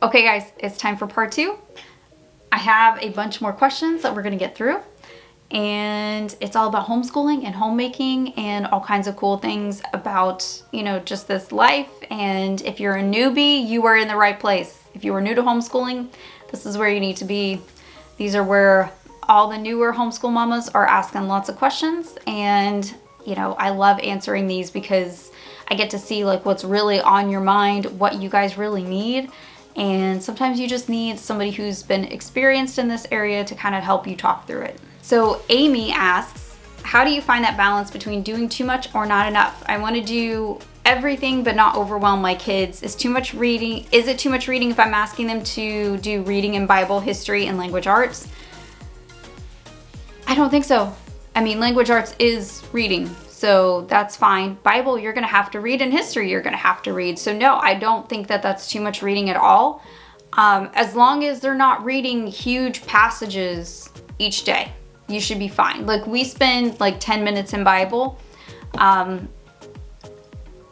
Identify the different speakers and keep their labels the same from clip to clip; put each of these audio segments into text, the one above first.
Speaker 1: Okay guys, it's time for part 2. I have a bunch more questions that we're going to get through, and it's all about homeschooling and homemaking and all kinds of cool things about, just this life. And if you're a newbie, you are in the right place. If you are new to homeschooling, this is where you need to be. These are where all the newer homeschool mamas are asking lots of questions, and I love answering these because I get to see like what's really on your mind, what you guys really need. And sometimes you just need somebody who's been experienced in this area to kind of help you talk through it. So Amy asks, how do you find that balance between doing too much or not enough? I want to do everything but not overwhelm my kids. Is it too much reading if I'm asking them to do reading and Bible, history, and language arts? I don't think so. I mean, language arts is reading, so that's fine. Bible, you're going to have to read, and history, you're going to have to read. So no, I don't think that that's too much reading at all. As long as they're not reading huge passages each day, you should be fine. Like, we spend like 10 minutes in Bible.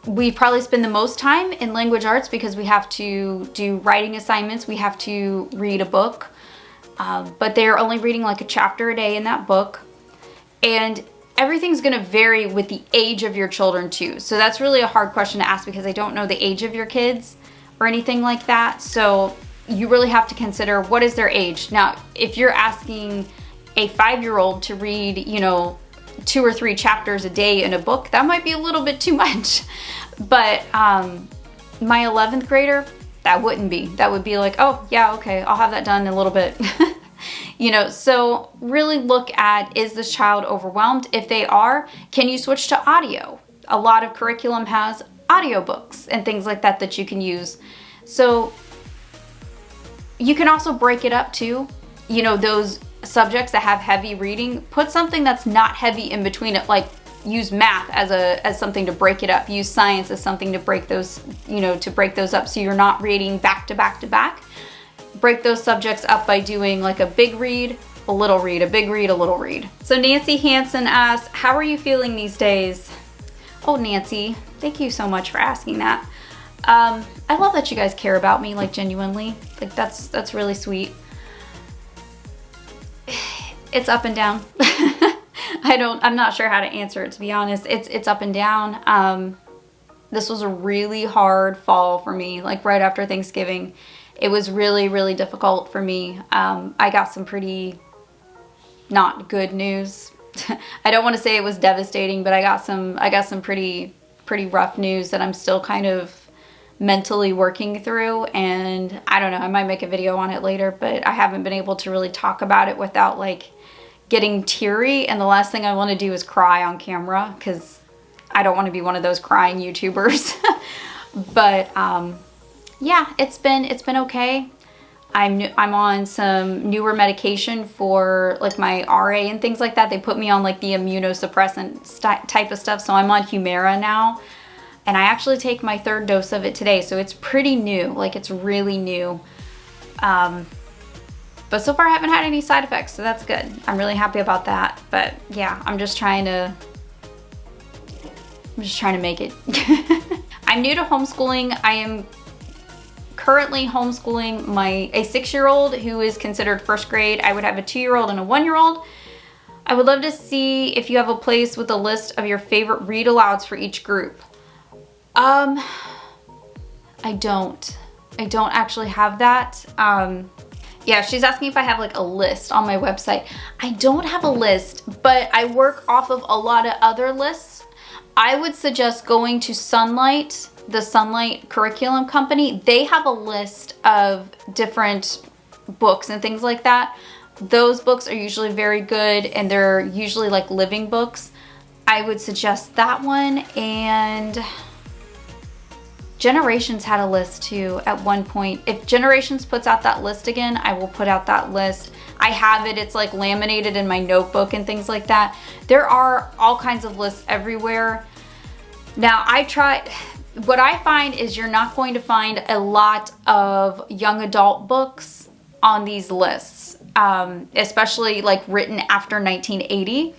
Speaker 1: We probably spend the most time in language arts because we have to do writing assignments. We have to read a book, but they're only reading like a chapter a day in that book. And everything's going to vary with the age of your children too. So that's really a hard question to ask because I don't know the age of your kids or anything like that. So you really have to consider, what is their age? Now, if you're asking a 5-year-old to read, 2 or 3 chapters a day in a book, that might be a little bit too much. But my 11th grader, that wouldn't be. That would be like, oh yeah, okay, I'll have that done in a little bit. So really look at, is this child overwhelmed? If they are, can you switch to audio? A lot of curriculum has audiobooks and things like that that you can use. So you can also break it up too. Those subjects that have heavy reading, put something that's not heavy in between it, like use math as something to break it up. Use science as something to break those, to break those up so you're not reading back to back to back. Break those subjects up by doing like a big read, a little read, a big read, a little read. So Nancy Hansen asks, how are you feeling these days? Oh, Nancy, thank you so much for asking that. I love that you guys care about me, like genuinely. Like that's really sweet. It's up and down. I'm not sure how to answer it, to be honest. It's up and down. This was a really hard fall for me, like right after Thanksgiving. It was really, really difficult for me. I got some pretty not good news. I don't want to say it was devastating, but I got some pretty rough news that I'm still kind of mentally working through. And I don't know, I might make a video on it later, but I haven't been able to really talk about it without like getting teary. And the last thing I want to do is cry on camera because I don't want to be one of those crying YouTubers. But yeah, it's been okay. I'm on some newer medication for like my RA and things like that. They put me on like the immunosuppressant type of stuff. So I'm on Humira now, and I actually take my 3rd dose of it today. So it's pretty new, like it's really new. But so far I haven't had any side effects, so that's good. I'm really happy about that. But yeah, I'm just trying to make it. I'm new to homeschooling. I am currently homeschooling a 6-year-old who is considered 1st grade. I would have a 2-year-old and a 1-year-old. I would love to see if you have a place with a list of your favorite read alouds for each group. I don't actually have that. Yeah, she's asking if I have like a list on my website. I don't have a list, but I work off of a lot of other lists. I would suggest going to Sunlight, the Sunlight curriculum company. They have a list of different books and things like that. Those books are usually very good, and they're usually like living books. I would suggest that one. And Generations had a list too at one point. If Generations puts out that list again, I will put out that list. I have it. It's like laminated in my notebook and things like that. There are all kinds of lists everywhere. Now, what I find is you're not going to find a lot of young adult books on these lists, especially like written after 1980.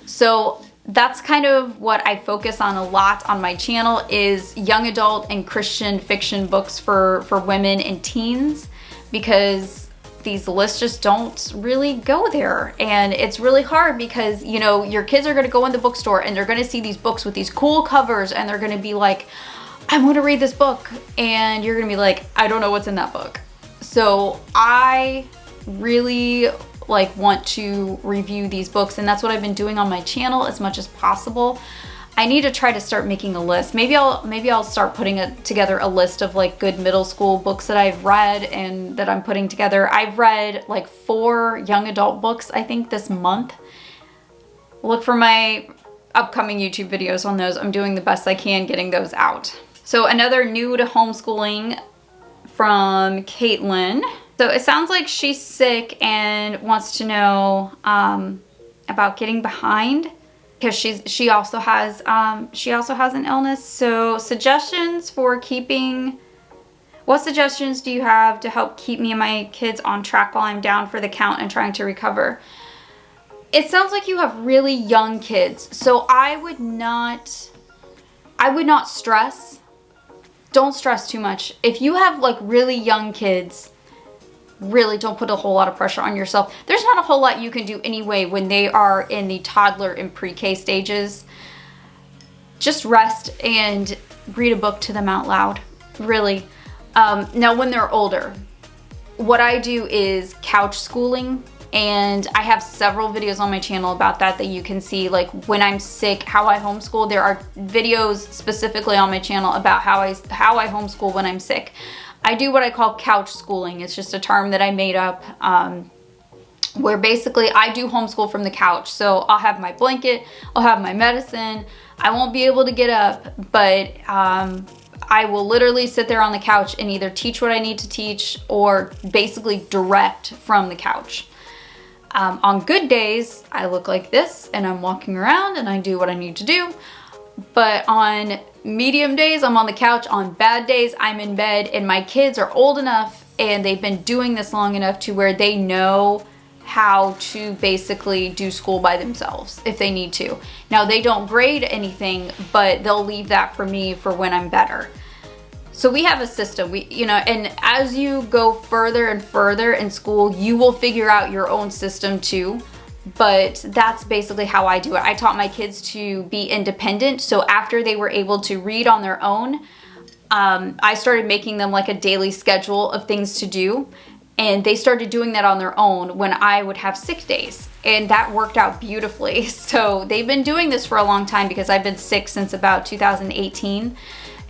Speaker 1: So that's kind of what I focus on a lot on my channel, is young adult and Christian fiction books for women and teens, because these lists just don't really go there. And it's really hard because, you know, your kids are gonna go in the bookstore and they're gonna see these books with these cool covers and they're gonna be like, I wanna read this book. And you're gonna be like, I don't know what's in that book. So I really want to review these books, and that's what I've been doing on my channel as much as possible. I need to try to start making a list. Maybe I'll start putting together a list of like good middle school books that I've read and that I'm putting together. I've read like 4 young adult books, I think, this month. Look for my upcoming YouTube videos on those. I'm doing the best I can getting those out. So another new to homeschooling from Caitlin. So it sounds like she's sick and wants to know about getting behind, because she also has an illness. So suggestions for keeping. What suggestions do you have to help keep me and my kids on track while I'm down for the count and trying to recover? It sounds like you have really young kids, so I would not stress. Don't stress too much. If you have like really young kids, really don't put a whole lot of pressure on yourself. There's not a whole lot you can do anyway when they are in the toddler and pre-K stages. Just rest and read a book to them out loud, really. Now when they're older, what I do is couch schooling, and I have several videos on my channel about that you can see, like when I'm sick, how I homeschool. There are videos specifically on my channel about how I homeschool when I'm sick. I do what I call couch schooling. It's just a term that I made up, where basically I do homeschool from the couch. So I'll have my blanket, I'll have my medicine. I won't be able to get up, but I will literally sit there on the couch and either teach what I need to teach or basically direct from the couch. On good days, I look like this and I'm walking around and I do what I need to do. But on medium days, I'm on the couch. On bad days, I'm in bed, and my kids are old enough and they've been doing this long enough to where they know how to basically do school by themselves if they need to. Now, they don't grade anything, but they'll leave that for me for when I'm better. So we have a system, and as you go further and further in school, you will figure out your own system too. But that's basically how I do it. I taught my kids to be independent. So after they were able to read on their own, I started making them like a daily schedule of things to do. And they started doing that on their own when I would have sick days. And that worked out beautifully. So they've been doing this for a long time because I've been sick since about 2018.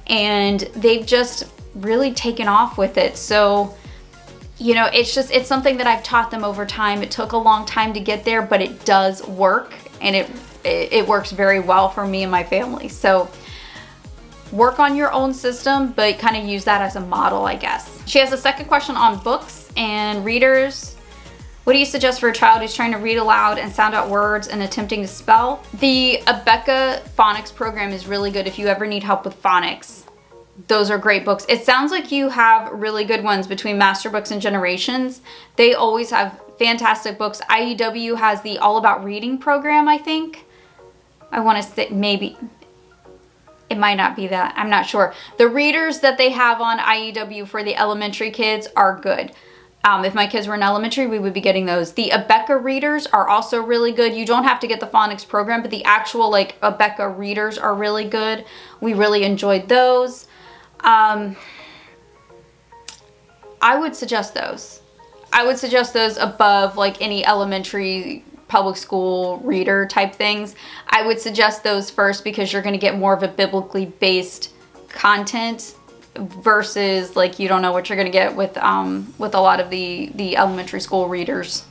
Speaker 1: And they've just really taken off with it. So it's something that I've taught them over time. It took a long time to get there, but it does work, and it works very well for me and my family. So work on your own system, but kind of use that as a model, I guess. She has a second question on books and readers. What do you suggest for a child who's trying to read aloud and sound out words and attempting to spell? The Abeka phonics program is really good if you ever need help with phonics. Those are great books. It sounds like you have really good ones between Master Books and Generations. They always have fantastic books. IEW has the All About Reading program, I think. I want to say, maybe. It might not be that. I'm not sure. The readers that they have on IEW for the elementary kids are good. If my kids were in elementary, we would be getting those. The Abeka readers are also really good. You don't have to get the phonics program, but the actual Abeka readers are really good. We really enjoyed those. I would suggest those. I would suggest those above any elementary public school reader type things. I would suggest those first because you're going to get more of a biblically based content versus you don't know what you're going to get with a lot of the elementary school readers.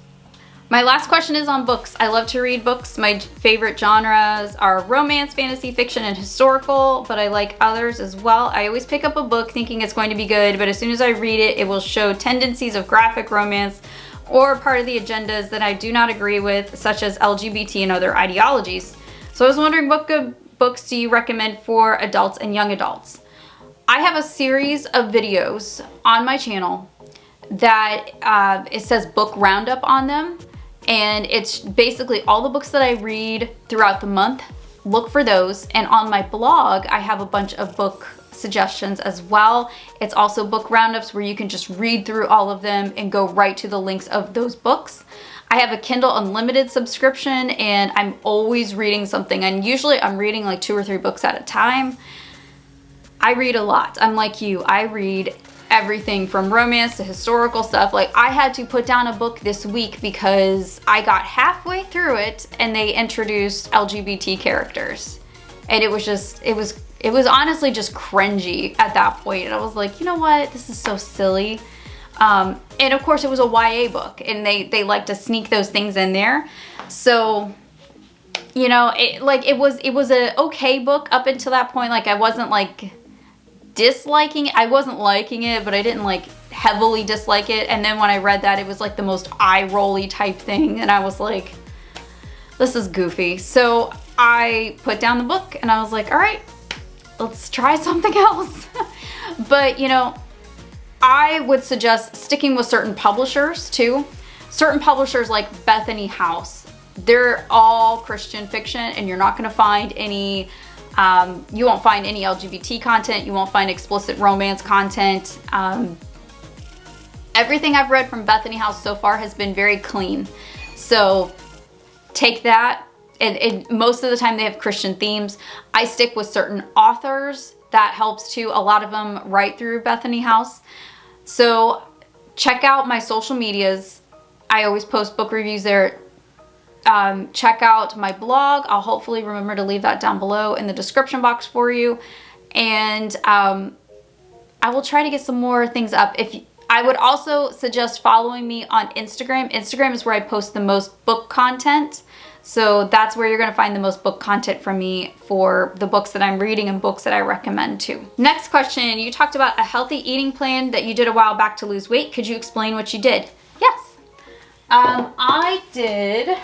Speaker 1: My last question is on books. I love to read books. My favorite genres are romance, fantasy, fiction, and historical, but I like others as well. I always pick up a book thinking it's going to be good, but as soon as I read it, it will show tendencies of graphic romance or part of the agendas that I do not agree with, such as LGBT and other ideologies. So I was wondering, what good books do you recommend for adults and young adults? I have a series of videos on my channel that it says book roundup on them. And it's basically all the books that I read throughout the month. look for those. And on my blog, I have a bunch of book suggestions as well. It's also book roundups where you can just read through all of them and go right to the links of those books. I have a Kindle Unlimited subscription, and I'm always reading something, and usually I'm reading like 2 or 3 books at a time. I read a lot. I'm like you. I read everything from romance to historical stuff. Like, I had to put down a book this week because I got halfway through it and they introduced LGBT characters. And it was honestly just cringy at that point. And I was like, you know what? This is so silly. And of course it was a YA book, and they like to sneak those things in there. So, you know, it was a okay book up until that point. Like, I wasn't like disliking it. I wasn't liking it, but I didn't like heavily dislike it. And then when I read that, it was like the most eye-rolly type thing. And I was like, this is goofy. So I put down the book and I was like, all right, let's try something else. But, you know, I would suggest sticking with certain publishers too. Certain publishers like Bethany House, they're all Christian fiction, and you're not going to find any, you won't find any LGBT content, you won't find explicit romance content. Everything I've read from Bethany House so far has been very clean. So take that. And most of the time they have Christian themes. I stick with certain authors. That helps too. A lot of them write through Bethany House. So check out my social medias. I always post book reviews there. Check out my blog. I'll hopefully remember to leave that down below in the description box for you. And I will try to get some more things up. I would also suggest following me on Instagram. Instagram is where I post the most book content. So that's where you're going to find the most book content from me for the books that I'm reading and books that I recommend too. Next question, you talked about a healthy eating plan that you did a while back to lose weight. Could you explain what you did? Yes. I did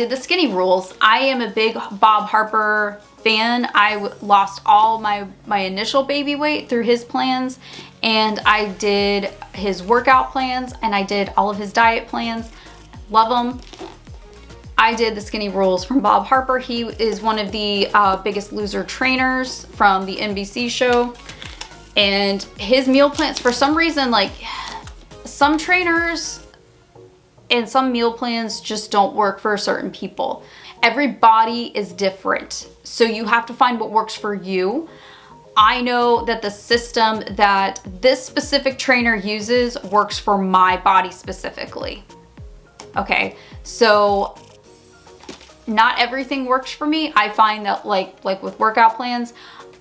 Speaker 1: the skinny rules. I am a big Bob Harper fan. I lost all my initial baby weight through his plans, and I did his workout plans, and I did all of his diet plans. Love them. I did the skinny rules from Bob Harper. He is one of the Biggest Loser trainers from the NBC show. And his meal plans, for some reason, like some trainers and some meal plans just don't work for certain people. Every body is different. So you have to find what works for you. I know that the system that this specific trainer uses works for my body specifically. Okay, so not everything works for me. I find that like with workout plans,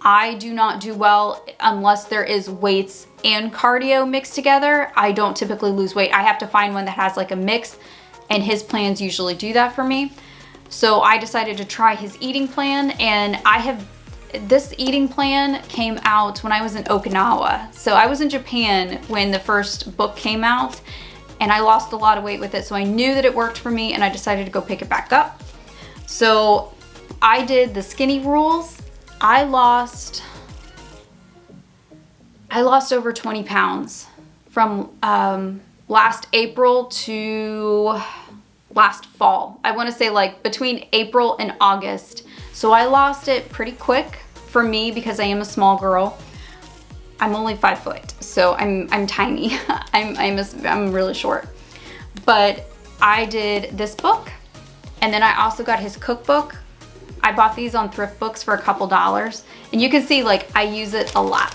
Speaker 1: I do not do well unless there is weights and cardio mixed together. I don't typically lose weight. I have to find one that has like a mix, and his plans usually do that for me. So I decided to try his eating plan, and this eating plan came out when I was in Okinawa. So I was in Japan when the first book came out, and I lost a lot of weight with it. So I knew that it worked for me, and I decided to go pick it back up. So I did the skinny rules. I lost over 20 pounds from last April to last fall. I want to say like between April and August. So I lost it pretty quick for me because I am a small girl. I'm only 5 foot, so I'm tiny. I'm really short. But I did this book, and then I also got his cookbook. I bought these on thrift books for a couple dollars, and you can see like I use it a lot.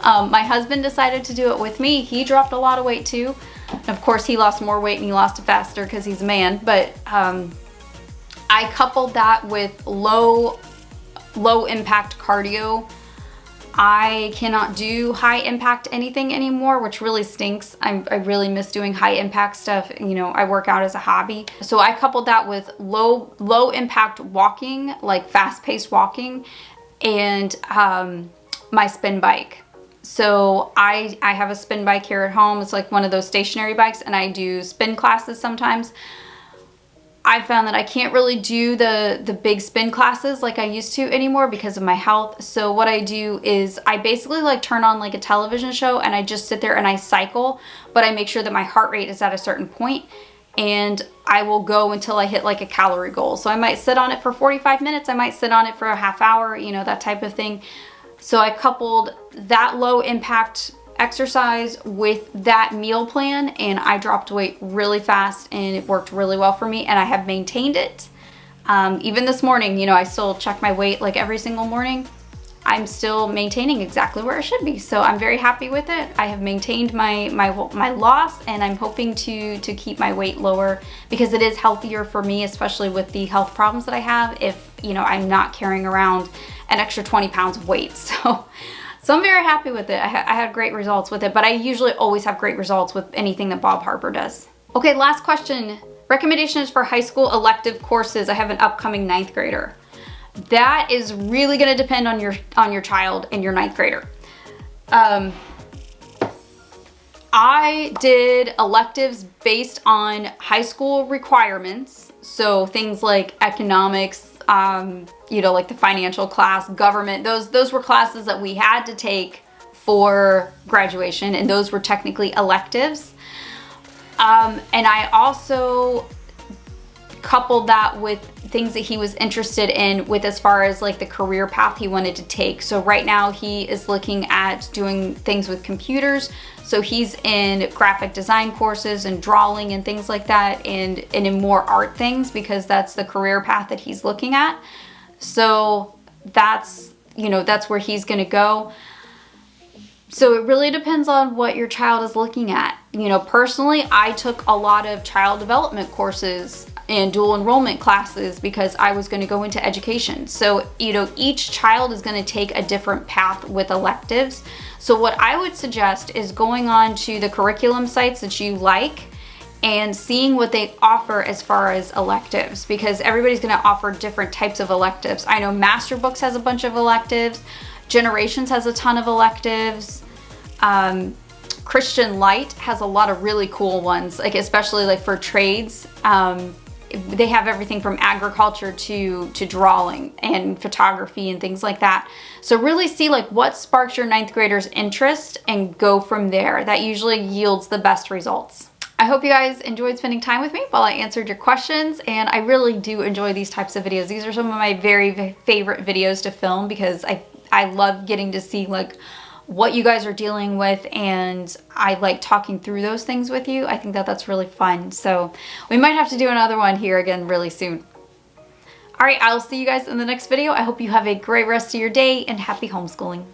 Speaker 1: My husband decided to do it with me. He dropped a lot of weight too. And of course he lost more weight, and he lost it faster because he's a man. But I coupled that with low impact cardio. I cannot do high impact anything anymore, which really stinks. I really miss doing high impact stuff. You know, I work out as a hobby. So I coupled that with low impact walking, like fast paced walking, and my spin bike. So I have a spin bike here at home. It's like one of those stationary bikes, and I do spin classes sometimes. I found that I can't really do the big spin classes like I used to anymore because of my health. So what I do is I basically like turn on like a television show, and I just sit there and I cycle, but I make sure that my heart rate is at a certain point. and I will go until I hit like a calorie goal. So I might sit on it for 45 minutes, I might sit on it for a half hour, you know, that type of thing. So I coupled that low impact exercise with that meal plan, and I dropped weight really fast, and it worked really well for me, and I have maintained it. Even this morning, you know, I still check my weight like every single morning. I'm still maintaining exactly where it should be. So I'm very happy with it. I have maintained my loss, and I'm hoping to keep my weight lower because it is healthier for me, especially with the health problems that I have, if, you know, I'm not carrying around an extra 20 pounds of weight. So I'm very happy with it. I had great results with it, but I usually always have great results with anything that Bob Harper does. Okay, last question. Recommendations for high school elective courses. I have an upcoming 9th grader. That is really going to depend on your child and your 9th grader. I did electives based on high school requirements. So things like economics, you know, like the financial class, government, those were classes that we had to take for graduation, and those were technically electives. And I also coupled that with things that he was interested in with as far as like the career path he wanted to take. So right now he is looking at doing things with computers. So he's in graphic design courses and drawing and things like that, and in more art things, because that's the career path that he's looking at. So that's, you know, that's where he's gonna go. So it really depends on what your child is looking at. You know, personally, I took a lot of child development courses and dual enrollment classes because I was going to go into education. So, you know, each child is going to take a different path with electives. So what I would suggest is going on to the curriculum sites that you like and seeing what they offer as far as electives, because everybody's going to offer different types of electives. I know Master Books has a bunch of electives. Generations has a ton of electives. Christian Light has a lot of really cool ones, like especially like for trades. They have everything from agriculture to drawing and photography and things like that. So really see like what sparks your 9th grader's interest and go from there. That usually yields the best results. I hope you guys enjoyed spending time with me while I answered your questions, and I really do enjoy these types of videos. These are some of my very favorite videos to film because I love getting to see like what you guys are dealing with, and I like talking through those things with you. I think that that's really fun. So we might have to do another one here again really soon. All right, I'll see you guys in the next video. I hope you have a great rest of your day and happy homeschooling.